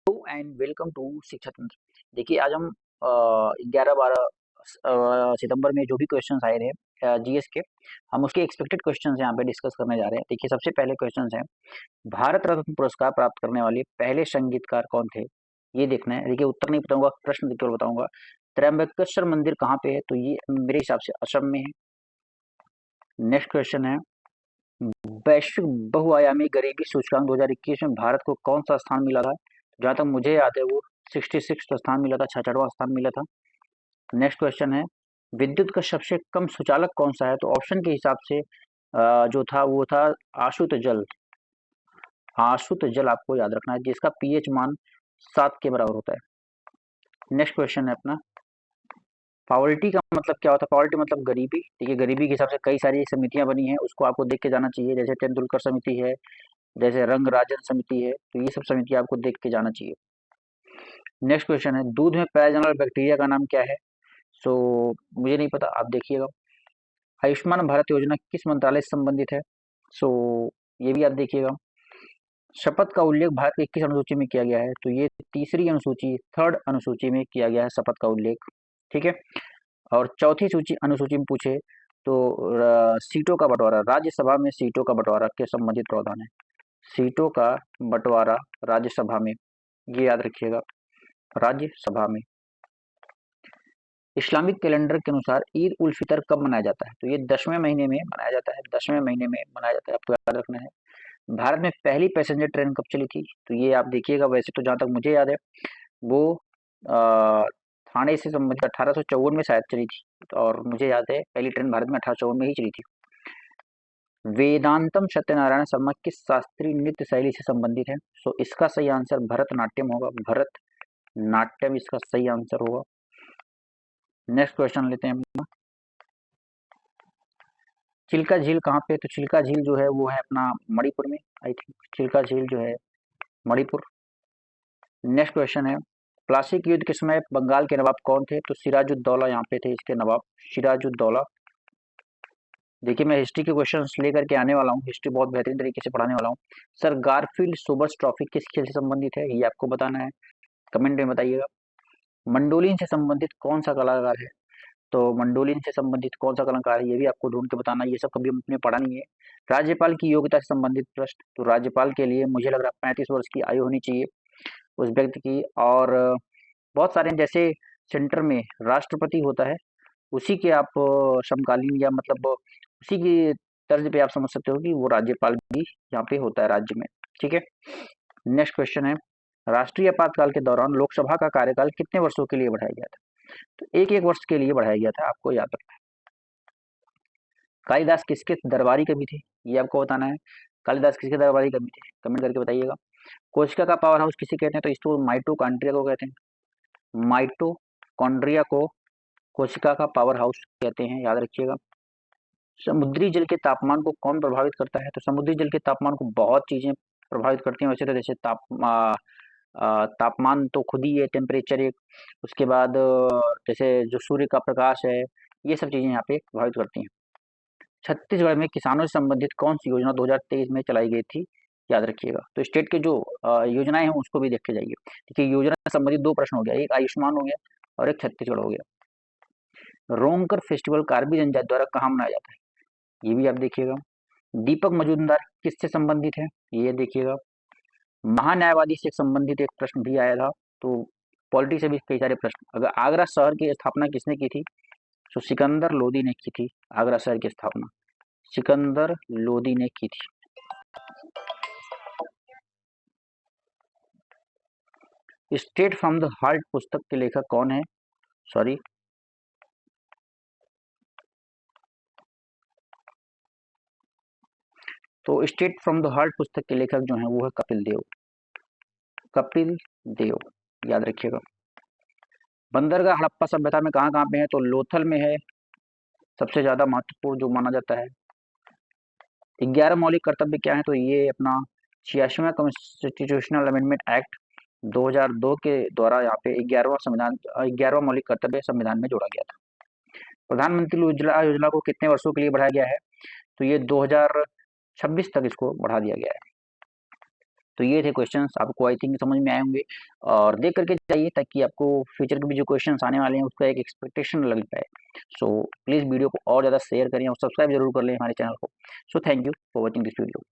Hello and welcome to शिक्षा तंत्र। देखिए आज हम 11-12 सितंबर में जो भी क्वेश्चंस आए रहे जीएस के, हम उसके एक्सपेक्टेड क्वेश्चंस यहाँ पे डिस्कस करने जा रहे हैं। देखिए सबसे पहले क्वेश्चंस है, भारत रत्न पुरस्कार प्राप्त करने वाले पहले संगीतकार कौन थे, ये देखना है। देखिए उत्तर नहीं बताऊंगा, प्रश्न केवल बताऊंगा। त्र्यंबकेश्वर मंदिर कहाँ पे है, तो ये मेरे हिसाब से असम में है। नेक्स्ट क्वेश्चन है, वैश्विक बहुआयामी गरीबी सूचकांक 2021 में भारत को कौन सा स्थान मिला था। जहाँ तक मुझे याद है वो 66वां स्थान मिला था, 66वां स्थान मिला था। नेक्स्ट क्वेश्चन है, विद्युत का सबसे कम सुचालक कौन सा है, तो ऑप्शन के हिसाब से जो था वो था आशुत जल। आशुत जल आपको याद रखना है, जिसका पीएच मान 7 के बराबर होता है। नेक्स्ट क्वेश्चन है अपना, पॉवर्टी का मतलब क्या होता है। पॉवर्टी मतलब गरीबी। देखिए गरीबी के हिसाब से कई सारी समितियां बनी हैं, उसको आपको देख के जाना चाहिए। जैसे तेंदुलकर समिति है, जैसे रंग राजन समिति है, तो ये सब समिति आपको देख के जाना चाहिए। नेक्स्ट क्वेश्चन है, दूध में पाया जाने वाला बैक्टीरिया का नाम क्या है। सो मुझे नहीं पता, आप देखिएगा। आयुष्मान भारत योजना किस मंत्रालय से संबंधित है, सो ये भी आप देखिएगा। शपथ का उल्लेख भारत की किस अनुसूची में किया गया है, तो ये तीसरी अनुसूची, थर्ड अनुसूची में किया गया है शपथ का उल्लेख। ठीक है। और चौथी सूची अनुसूची में पूछे तो सीटों का बंटवारा, राज्यसभा में सीटों का बंटवारा के संबंधित प्रावधान है। सीटों का बंटवारा राज्यसभा में, ये याद रखिएगा, राज्यसभा में। इस्लामिक कैलेंडर के अनुसार ईद उल फितर कब मनाया जाता है, तो ये 10वें महीने में मनाया जाता है, 10वें महीने में मनाया जाता है, आपको याद रखना है। भारत में पहली पैसेंजर ट्रेन कब चली थी, तो ये आप देखिएगा। वैसे तो जहाँ तक मुझे याद है वो अ, थाने से संबंधित 1854 में शायद चली थी, और मुझे याद है पहली ट्रेन भारत में 1854 में ही चली थी। वेदांतम सत्यनारायण शर्मा किस शास्त्रीय नृत्य शैली से संबंधित है, सो इसका सही आंसर भरतनाट्यम होगा। भरतनाट्यम इसका सही आंसर होगा। नेक्स्ट क्वेश्चन लेते हैं अपना, चिल्का झील कहाँ पे, तो चिल्का झील जो है वो है अपना मणिपुर में, आई थिंक चिल्का झील जो है मणिपुर। नेक्स्ट क्वेश्चन है, प्लासी के युद्ध के समय बंगाल के नवाब कौन थे, तो सिराजुद्दौला यहाँ पे थे इसके नवाब, सिराजुद्दौला। देखिए मैं हिस्ट्री के क्वेश्चंस लेकर के आने वाला हूँ, हिस्ट्री बहुत बेहतरीन तरीके से पढ़ाने वाला हूँ। सर गारफील्ड सोबर्स ट्रॉफी किस खेल से संबंधित है, ये आपको बताना है, कमेंट में बताइएगा। मंडोलिन से संबंधित कौन सा कलाकार है, तो मंडोलिन से संबंधित कौन सा कलाकार है ये भी आपको ढूंढ के बताना है, ये सब कभी हमने पढ़ा नहीं है। राज्यपाल की योग्यता से संबंधित प्रश्न, तो राज्यपाल के लिए मुझे लग रहा है 35 वर्ष की आयु होनी चाहिए उस व्यक्ति की। और बहुत सारे जैसे सेंटर में राष्ट्रपति होता है, उसी के आप समकालीन या मतलब उसी की तर्ज पे आप समझ सकते हो कि वो राज्यपाल भी यहाँ पे होता है राज्य में। ठीक है। नेक्स्ट क्वेश्चन है, राष्ट्रीय आपातकाल के दौरान लोकसभा का कार्यकाल कितने वर्षों के लिए बढ़ाया गया था, तो एक एक वर्ष के लिए बढ़ाया गया था, आपको याद रखना है। कालिदास किसके दरबारी कवि थे, ये आपको बताना है। कालिदास किसके दरबारी कवि थे, कमेंट करके बताइएगा। कोशिका का पावर हाउस किसे कहते हैं, तो इसको माइटोकॉन्ड्रिया को कहते हैं। माइटोकॉन्ड्रिया को कोशिका का पावर हाउस कहते हैं, याद रखिएगा। समुद्री जल के तापमान को कौन प्रभावित करता है, तो समुद्री जल के तापमान को बहुत चीजें प्रभावित करती हैं वैसे तो। जैसे तापमान तो खुद ही है, टेम्परेचर एक। उसके बाद जैसे जो सूर्य का प्रकाश है, ये सब चीजें यहाँ पे प्रभावित करती हैं। छत्तीसगढ़ में किसानों से संबंधित कौन सी योजना 2023 में चलाई गई थी, याद रखिएगा। तो स्टेट के जो योजनाएं हैं उसको भी देख के जाइए। देखिए योजना से संबंधित दो प्रश्न हो गया, एक आयुष्मान हो गया और एक छत्तीसगढ़ हो गया। रोंगकर फेस्टिवल कार्बी जनजाति द्वारा कहाँ मनाया जाता है, ये भी आप देखिएगा। दीपक मजूमदार किससे संबंधित है, ये देखिएगा। महान्यायवादी से संबंधित एक प्रश्न भी आया था, तो पॉलिटी से भी कई सारे प्रश्न। अगर आगरा शहर की स्थापना किसने की थी, तो सिकंदर लोदी ने की थी आगरा शहर की स्थापना, सिकंदर लोदी ने की थी। स्टेट फ्रॉम द हार्ट पुस्तक के लेखक कौन है, सॉरी तो स्टेट फ्रॉम द हार्ट पुस्तक के लेखक जो है वो है कपिल देव, कपिल देव, याद रखिएगा। बंदरगाह हड़प्पा सभ्यता में कहाँ कहाँ पे है, तो लोथल में है सबसे ज्यादा महत्वपूर्ण जो माना जाता है। 11 मौलिक कर्तव्य क्या है, तो ये अपना 86वां कॉन्स्टिट्यूशनल अमेंडमेंट एक्ट 2002 के द्वारा यहाँ पे 11वां मौलिक कर्तव्य संविधान में जोड़ा गया था। प्रधानमंत्री उज्ज्वला योजना को कितने वर्षों के लिए बढ़ाया गया है, तो ये 2026 तक इसको बढ़ा दिया गया है। तो ये थे क्वेश्चंस, आपको आई थिंक समझ में आए होंगे और देख करके जाइए ताकि आपको फ्यूचर के भी जो क्वेश्चंस आने वाले हैं उसका एक एक्सपेक्टेशन लग पाए। सो प्लीज़ वीडियो को और ज़्यादा शेयर करें और सब्सक्राइब जरूर कर लें हमारे चैनल को। So thank you for watching this video.